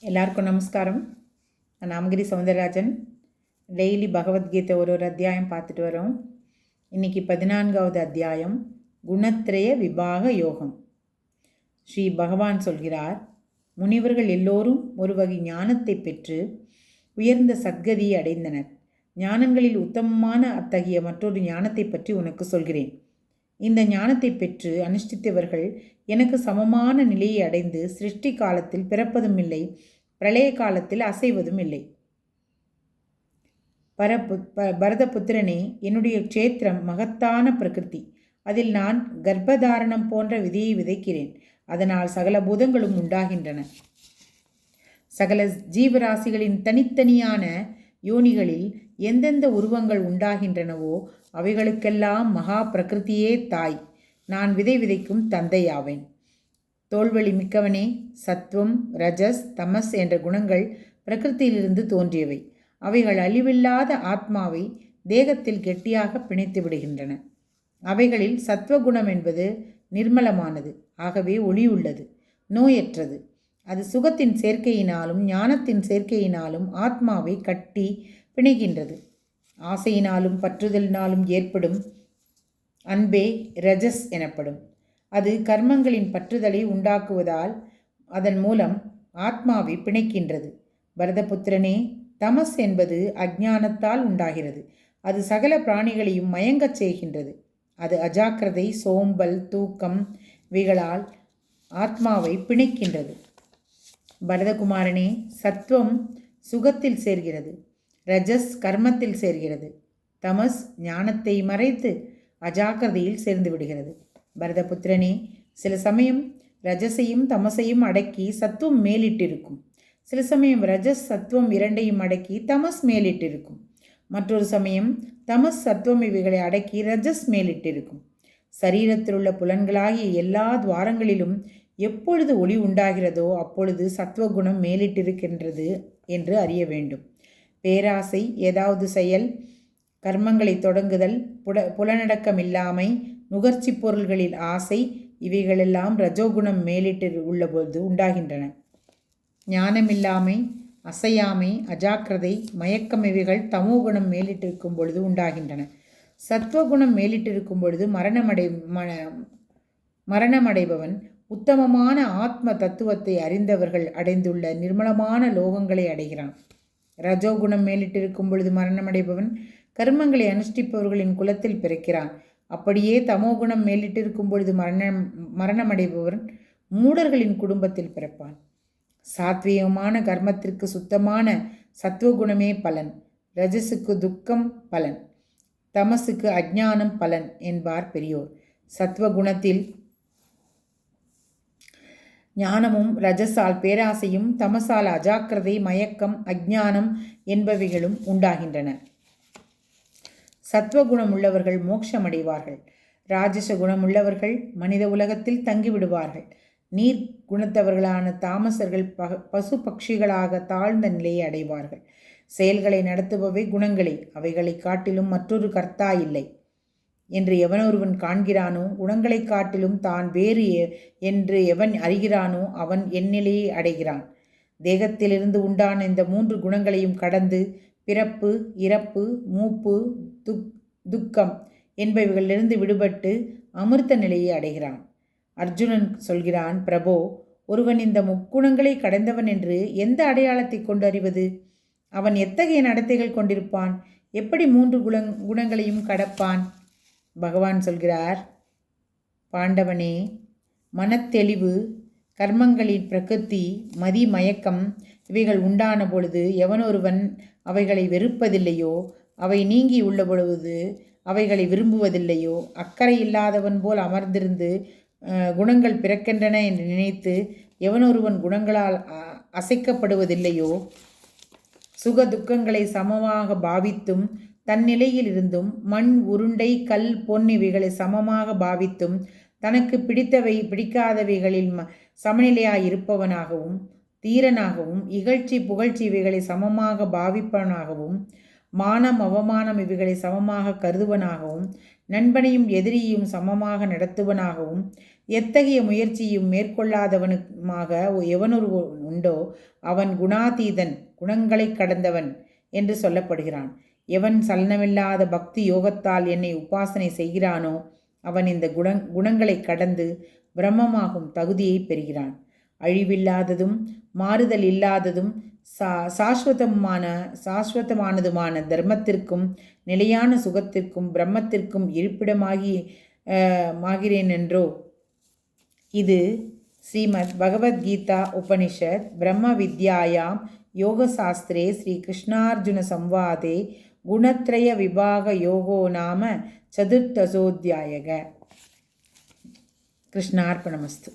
எல்லாருக்கும் நமஸ்காரம். நான் நாமகிரி சௌந்தரராஜன். டெய்லி பகவத்கீதை ஒரு அத்தியாயம் பார்த்துட்டு வரோம். இன்றைக்கி 14வது அத்தியாயம், குணத்ரய விபாக யோகம். ஸ்ரீ பகவான் சொல்கிறார், முனிவர்கள் எல்லோரும் ஒரு வகை ஞானத்தை பெற்று உயர்ந்த சத்கதியை அடைந்தனர். ஞானங்களில் உத்தமமான அத்தகைய மற்றொரு ஞானத்தை பற்றி உனக்கு சொல்கிறேன். இந்த ஞானத்தை பெற்று அனுஷ்டித்தவர்கள் எனக்கு சமமான நிலையை அடைந்து சிருஷ்டி காலத்தில் பிறப்பதும் இல்லை, பிரளய காலத்தில் அசைவதும் இல்லை. பரதபுத்திரனே, என்னுடைய க்ஷேத்திரம் மகத்தான பிரகிருதி. அதில் நான் கர்ப்பதாரணம் போன்ற விதையை விதைக்கிறேன். அதனால் சகல பூதங்களும் உண்டாகின்றன. சகல ஜீவராசிகளின் தனித்தனியான யோனிகளில் எந்தெந்த உருவங்கள் உண்டாகின்றனவோ அவைகளுக்கெல்லாம் மகா பிரகிருதியே தாய். நான் விதை விதைக்கும் தந்தையாவேன். தோல்வழி மிக்கவனே, சத்வம், ரஜஸ், தமஸ் என்ற குணங்கள் பிரகிருத்தியிலிருந்து தோன்றியவை. அவைகள் அழிவில்லாத ஆத்மாவை தேகத்தில் கெட்டியாக பிணைத்து விடுகின்றன. அவைகளில் சத்வகுணம் என்பது நிர்மலமானது, ஆகவே ஒளியுள்ளது, நோயற்றது. அது சுகத்தின் சேர்க்கையினாலும் ஞானத்தின் சேர்க்கையினாலும் ஆத்மாவை கட்டி பிணைகின்றது. ஆசையினாலும் பற்றுதலினாலும் ஏற்படும் அன்பே ரஜஸ் எனப்படும். அது கர்மங்களின் பற்றுதலை உண்டாக்குவதால் அதன் மூலம் ஆத்மாவை பிணைக்கின்றது. பரதபுத்திரனே, தமஸ் என்பது அஜ்ஞானத்தால் உண்டாகிறது. அது சகல பிராணிகளையும் மயங்கச் செய்கின்றது. அது அஜாக்கிரதை, சோம்பல், தூக்கம் இவைகளால் ஆத்மாவை பிணைக்கின்றது. பரதகுமாரனே, சத்வம் சுகத்தில் சேர்கிறது, ரஜஸ் கர்மத்தில் சேர்கிறது, தமஸ் ஞானத்தை மறைத்து அஜாக்கிரதையில் சேர்ந்து விடுகிறது. பரதபுத்திரனே, சில சமயம் ரஜஸையும் தமசையும் அடக்கி சத்துவம் மேலிட்டிருக்கும். சில சமயம் ரஜஸ் சத்துவம் இரண்டையும் அடக்கி தமஸ் மேலிட்டிருக்கும். மற்றொரு சமயம் தமஸ் சத்துவம் இவைகளை அடக்கி ரஜஸ் மேலிட்டிருக்கும். சரீரத்தில் உள்ள புலன்களாகிய எல்லா துவாரங்களிலும் எப்பொழுது ஒளி உண்டாகிறதோ அப்பொழுது சத்துவகுணம் மேலிட்டிருக்கின்றது என்று அறிய வேண்டும். பேராசை, ஏதாவது செயல், கர்மங்களை தொடங்குதல், புலனடக்கம் இல்லாமை, நுகர்ச்சி பொருள்களில் ஆசை இவைகளெல்லாம் ரஜோகுணம் மேலிட்டு உள்ளபோது உண்டாகின்றன. ஞானமில்லாமை, அசையாமை, அஜாக்கிரதை, மயக்கம் இவைகள் தமோகுணம் மேலிட்டிருக்கும் பொழுது உண்டாகின்றன. சத்வகுணம் மேலிட்டிருக்கும் பொழுது மரணமடைபவன் உத்தமமான ஆத்ம தத்துவத்தை அறிந்தவர்கள் அடைந்துள்ள நிர்மலமான லோகங்களை அடைகிறான். ரஜோகுணம் மேலிட்டிருக்கும் பொழுது மரணமடைபவன் கர்மங்களை அனுஷ்டிப்பவர்களின் குலத்தில் பிறக்கிறான். அப்படியே தமோகுணம் மேலிட்டிருக்கும் பொழுது மரணமடைபவன் மூடர்களின் குடும்பத்தில் பிறப்பான். சாத்வீகமான கர்மத்திற்கு சுத்தமான சத்துவகுணமே பலன், ரஜசுக்கு துக்கம் பலன், தமசுக்கு அஜ்ஞானம் பலன் என்பார் பெரியோர். சத்வகுணத்தில் ஞானமும், ரஜசால் பேராசையும், தமசால் அஜாக்கிரதை, மயக்கம், அஜ்ஞானம் என்பவைகளும் உண்டாகின்றன. சத்வகுணம் உள்ளவர்கள் மோட்சமடைவார்கள். ராஜச குணமுள்ளவர்கள் மனித உலகத்தில் தங்கிவிடுவார்கள். நீர் குணத்தவர்களான தாமசர்கள் பசு பட்சிகளாக தாழ்ந்த நிலையை அடைவார்கள். செயல்களை நடத்துபவை குணங்களே, அவைகளை காட்டிலும் மற்றொரு கர்த்தா இல்லை என்று எவனொருவன் காண்கிறானோ, குணங்களை காட்டிலும் தான் வேறு என்று எவன் அறிகிறானோ அவன் எந்நிலையை அடைகிறான். தேகத்திலிருந்து உண்டான இந்த 3 குணங்களையும் கடந்து பிறப்பு, இறப்பு, மூப்பு, துக்கம் என்பவைகளிலிருந்து விடுபட்டு அமிர்த நிலையை அடைகிறான். அர்ஜுனன் சொல்கிறான், பிரபோ, ஒருவன் இந்த முக்குணங்களை கடந்தவன் என்று எந்த அடையாளத்தை கொண்டு அறிவது? அவன் எத்தகைய நடத்தைகள் கொண்டிருப்பான்? எப்படி 3 குணங்களையும் கடப்பான்? பகவான் சொல்கிறார், பாண்டவனே, மனத்தெளிவு, கர்மங்களின் பிரகிருதி, மதி, மயக்கம் இவைகள் உண்டான பொழுது எவனொருவன் அவைகளை வெறுப்பதில்லையோ, அவை நீங்கி உள்ள பொழுது அவைகளை விரும்புவதில்லையோ, அக்கறை இல்லாதவன் போல் அமர்ந்திருந்து குணங்கள் பிறக்கின்றன என்று நினைத்து எவனொருவன் குணங்களால் அசைக்கப்படுவதில்லையோ, சுக துக்கங்களை சமமாக பாவித்தும் தன்னிலையில் இருந்தும், மண், உருண்டை, கல், பொன் இவைகளை சமமாக பாவித்தும் தனக்கு பிடித்தவை பிடிக்காதவைகளில் சமநிலையாயிருப்பவனாகவும், தீரனாகவும், இகழ்ச்சி புகழ்ச்சி இவைகளை சமமாக பாவிப்பவனாகவும், மானம் அவமானம் இவைகளை சமமாக கருதுவனாகவும், நண்பனையும் எதிரியையும் சமமாக நடத்துவனாகவும், எத்தகைய முயற்சியும் மேற்கொள்ளாதவனுமாக எவனொரு உண்டோ அவன் குணாதீதன், குணங்களை கடந்தவன் என்று சொல்லப்படுகிறான். எவன் சலனமில்லாத பக்தி யோகத்தால் என்னை உபாசனை செய்கிறானோ அவன் இந்த குணங்களை கடந்து பிரம்மமாகும் தகுதியை பெறுகிறான். அழிவில்லாததும் மாறுதல் இல்லாததும் சாஸ்வதமானதுமான தர்மத்திற்கும் நிலையான சுகத்திற்கும் பிரம்மத்திற்கும் இருப்பிடமாகிறேன் என்றோ. இது ஸ்ரீமத் பகவத்கீதா உபனிஷத் பிரம்ம வித்யாயாம் யோகசாஸ்திரே ஸ்ரீ கிருஷ்ணார்ஜுன சம்வாதே குணத்ரய விபாக யோகோ நாம சதுர்த்தசோத்யாயக. கிருஷ்ணார்ப்பணமஸ்து.